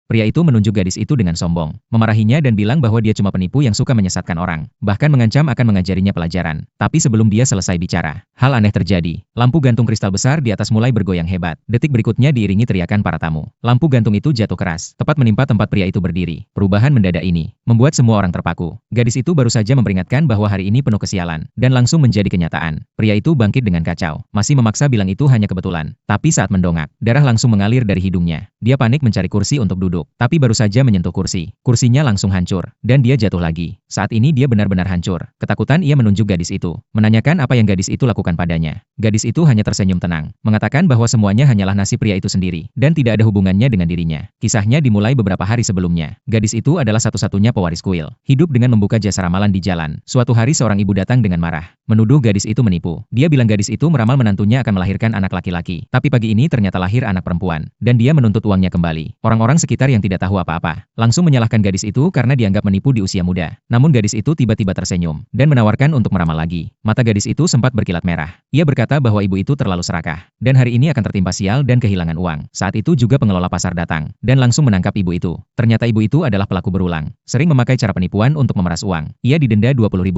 Pria itu menunjuk gadis itu dengan sombong, memarahinya dan bilang bahwa dia cuma penipu yang suka menyesatkan orang, bahkan mengancam akan mengajarinya pelajaran. Tapi sebelum dia selesai bicara, hal aneh terjadi. Lampu gantung kristal besar di atas mulai bergoyang hebat. Detik berikutnya diiringi teriakan para tamu. Lampu gantung itu jatuh keras, tepat menimpa tempat pria itu berdiri. Perubahan mendadak ini membuat semua orang terpaku. Gadis itu baru saja memperingatkan bahwa hari ini penuh kesialan, dan langsung menjadi kenyataan. Pria itu bangkit dengan kacau, masih memaksa bilang itu hanya kebetulan. Tapi saat mendongak, darah langsung mengalir dari hidungnya. Dia panik mencari kursi untuk duduk, tapi baru saja menyentuh kursi. Kursinya langsung hancur, dan dia jatuh lagi. Saat ini dia benar-benar hancur. Ketakutan ia menunjuk gadis itu, menanyakan apa yang gadis itu lakukan padanya. Gadis itu hanya tersenyum tenang, mengatakan bahwa semuanya hanyalah nasib pria itu sendiri, dan tidak ada hubungannya dengan dirinya. Kisahnya dimulai beberapa hari sebelumnya. Gadis itu adalah satu-satunya pewaris kuil, hidup dengan membuka jasa ramalan di jalan. Suatu hari seorang ibu datang dengan marah, menuduh gadis itu menipu. Dia bilang gadis itu meramal menantunya akan melahirkan anak laki-laki, tapi pagi ini ternyata lahir anak perempuan, dan dia menuntut uangnya kembali. Orang-orang sekitar yang tidak tahu apa-apa, langsung menyalahkan gadis itu karena dianggap menipu di usia muda. Namun gadis itu tiba-tiba tersenyum, dan menawarkan untuk meramal lagi. Mata gadis itu sempat berkilat merah. Ia berkata bahwa ibu itu terlalu serakah, dan hari ini akan tertimpa sial dan kehilangan uang. Saat itu juga pengelola pasar datang, dan langsung menangkap ibu itu. Ternyata ibu itu adalah pelaku berulang, sering memakai cara penipuan untuk memeras uang. Ia didenda $20.000.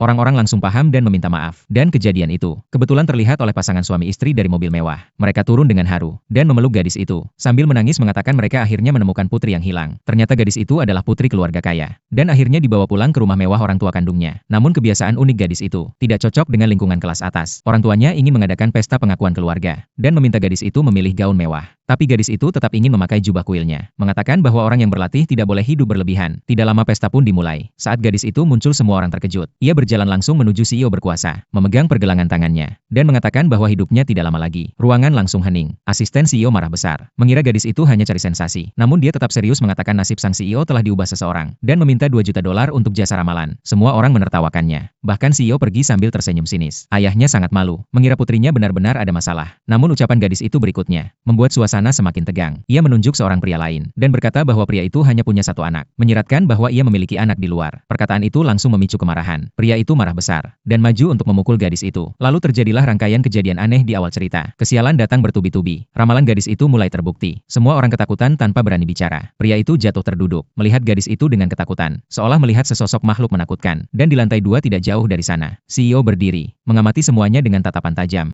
Orang-orang langsung paham dan meminta maaf. Dan kejadian itu kebetulan terlihat oleh pasangan suami istri dari mobil mewah. Mereka turun dengan haru, dan memeluk gadis itu, sambil menangis mengatakan mereka akhirnya menemukan putri yang hilang. Ternyata gadis itu adalah putri keluarga kaya, dan akhirnya dibawa pulang ke rumah mewah orang tua kandungnya. Namun kebiasaan unik gadis itu tidak cocok dengan lingkungan kelas atas. Orang tuanya ingin mengadakan pesta pengakuan keluarga, dan meminta gadis itu memilih gaun mewah. Tapi gadis itu tetap ingin memakai jubah kuilnya, mengatakan bahwa orang yang berlatih tidak boleh hidup berlebihan. Tidak lama pesta pun dimulai. Saat gadis itu muncul semua orang terkejut. Ia berjalan langsung menuju CEO berkuasa, memegang pergelangan tangannya, dan mengatakan bahwa hidupnya tidak lama lagi. Ruangan langsung hening. Asisten CEO marah besar, mengira gadis itu hanya cari sensasi. Namun dia tetap serius mengatakan nasib sang CEO telah diubah seseorang, dan meminta $2 juta untuk jasa ramalan. Semua orang menertawakannya. Bahkan CEO pergi sambil tersenyum sinis. Ayahnya sangat malu, mengira putrinya benar-benar ada masalah. Namun ucapan gadis itu berikutnya membuat suasana semakin tegang. Ia menunjuk seorang pria lain, dan berkata bahwa pria itu hanya punya satu anak, menyiratkan bahwa ia memiliki anak di luar. Perkataan itu langsung memicu kemarahan. Pria itu marah besar, dan maju untuk memukul gadis itu. Lalu terjadilah rangkaian kejadian aneh di awal cerita. Kesialan datang bertubi-tubi. Ramalan gadis itu mulai terbukti. Semua orang ketakutan tanpa berani bicara. Pria itu jatuh terduduk, melihat gadis itu dengan ketakutan, seolah melihat sesosok makhluk menakutkan. Dan di lantai 2 tidak jauh dari sana, CEO berdiri, mengamati semuanya dengan tatapan tajam.